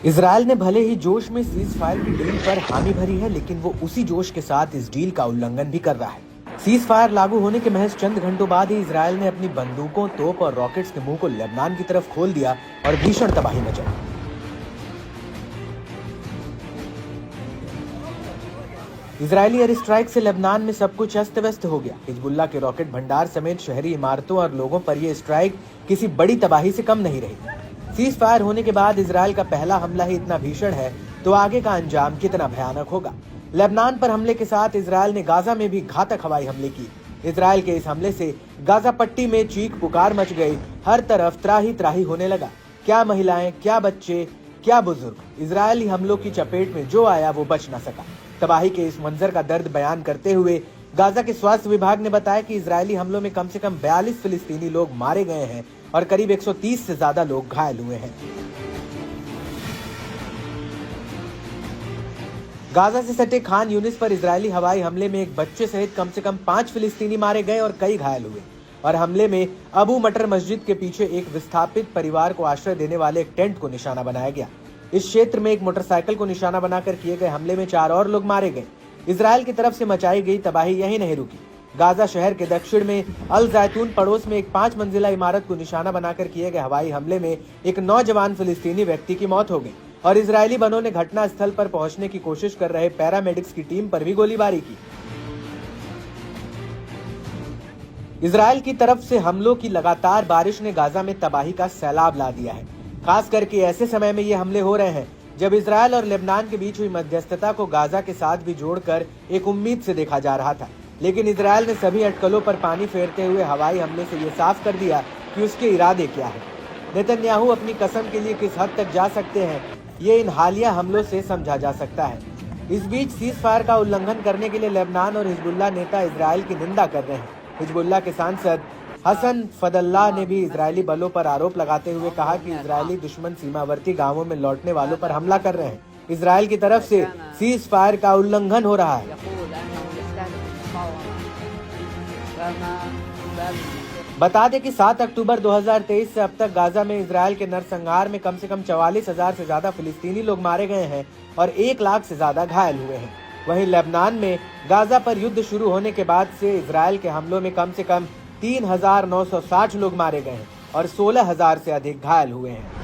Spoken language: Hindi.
इजरायल ने भले ही जोश में सीज फायर की डील पर हामी भरी है, लेकिन वो उसी जोश के साथ इस डील का उल्लंघन भी कर रहा है। सीज फायर लागू होने के महज चंद घंटों बाद ही इजरायल ने अपनी बंदूकों, तोप और रॉकेट्स के मुंह को लेबनान की तरफ खोल दिया और भीषण तबाही मचाई। इजरायली एयर स्ट्राइक से लेबनान में सब कुछ अस्त व्यस्त हो गया। हिजबुल्लाह के रॉकेट भंडार समेत शहरी इमारतों और लोगों पर यह स्ट्राइक किसी बड़ी तबाही से कम नहीं रही। सीज फायर होने के बाद इजरायल का पहला हमला ही इतना भीषण है, तो आगे का अंजाम कितना भयानक होगा। लेबनान पर हमले के साथ इजरायल ने गाजा में भी घातक हवाई हमले किए। इजरायल के इस हमले से गाजा पट्टी में चीख पुकार मच गई। हर तरफ त्राही त्राही होने लगा। क्या महिलाएं, क्या बच्चे, क्या बुजुर्ग। इजरायली हमलों की चपेट में जो आया वो बच न सका। तबाही के इस मंजर का दर्द बयान करते हुए गाजा के स्वास्थ्य विभाग ने बताया कि इजरायली हमलों में कम से कम 42 फिलिस्तीनी लोग मारे गए हैं और करीब 130 से ज्यादा लोग घायल हुए हैं। गाजा से सटे खान यूनिस पर इजरायली हवाई हमले में एक बच्चे सहित कम से कम 5 फिलिस्तीनी मारे गए और कई घायल हुए। और हमले में अबू मटर मस्जिद के पीछे एक विस्थापित परिवार को आश्रय देने वाले एक टेंट को निशाना बनाया गया। इस क्षेत्र में एक मोटरसाइकिल को निशाना बनाकर किए गए हमले में 4 और लोग मारे गए। इजरायल की तरफ से मचाई गई तबाही यही नहीं रुकी। गाजा शहर के दक्षिण में अल जैतून पड़ोस में एक 5 मंजिला इमारत को निशाना बनाकर किए गए हवाई हमले में एक नौजवान फिलिस्तीनी व्यक्ति की मौत हो गई और इजरायली बलों ने घटना स्थल पर पहुंचने की कोशिश कर रहे पैरामेडिक्स की टीम पर भी गोलीबारी की। इजरायल की तरफ से हमलों की लगातार बारिश ने गाजा में तबाही का सैलाब ला दिया है। खास करके ऐसे समय में ये हमले हो रहे हैं जब इजरायल और लेबनान के बीच हुई मध्यस्थता को गाजा के साथ भी जोड़कर एक उम्मीद से देखा जा रहा था। लेकिन इजरायल ने सभी अटकलों पर पानी फेरते हुए हवाई हमले से ये साफ कर दिया कि उसके इरादे क्या है। नेतन्याहू अपनी कसम के लिए किस हद तक जा सकते हैं, ये इन हालिया हमलों से समझा जा सकता है। इस बीच सीज फायर का उल्लंघन करने के लिए लेबनान और हिजबुल्लाह नेता इजरायल की निंदा कर रहे हैं। हिजबुल्लाह के सांसद हसन फदल्लाह ने भी इजरायली बलों पर आरोप लगाते हुए कहा कि इजरायली दुश्मन सीमावर्ती गांवों में लौटने वालों पर हमला कर रहे हैं। इजरायल की तरफ से सीज फायर का उल्लंघन हो रहा है। बता दें कि 7 अक्टूबर 2023 से अब तक गाजा में इजरायल के नरसंहार में कम से कम 44,000 से ज्यादा फिलिस्तीनी लोग मारे गए हैं और 1 लाख से ज्यादा घायल हुए हैं। वहीं लेबनान में गाजा पर युद्ध शुरू होने के बाद से इजरायल के हमलों में कम से कम 3,960 लोग मारे गए हैं और 16,000 से अधिक घायल हुए हैं।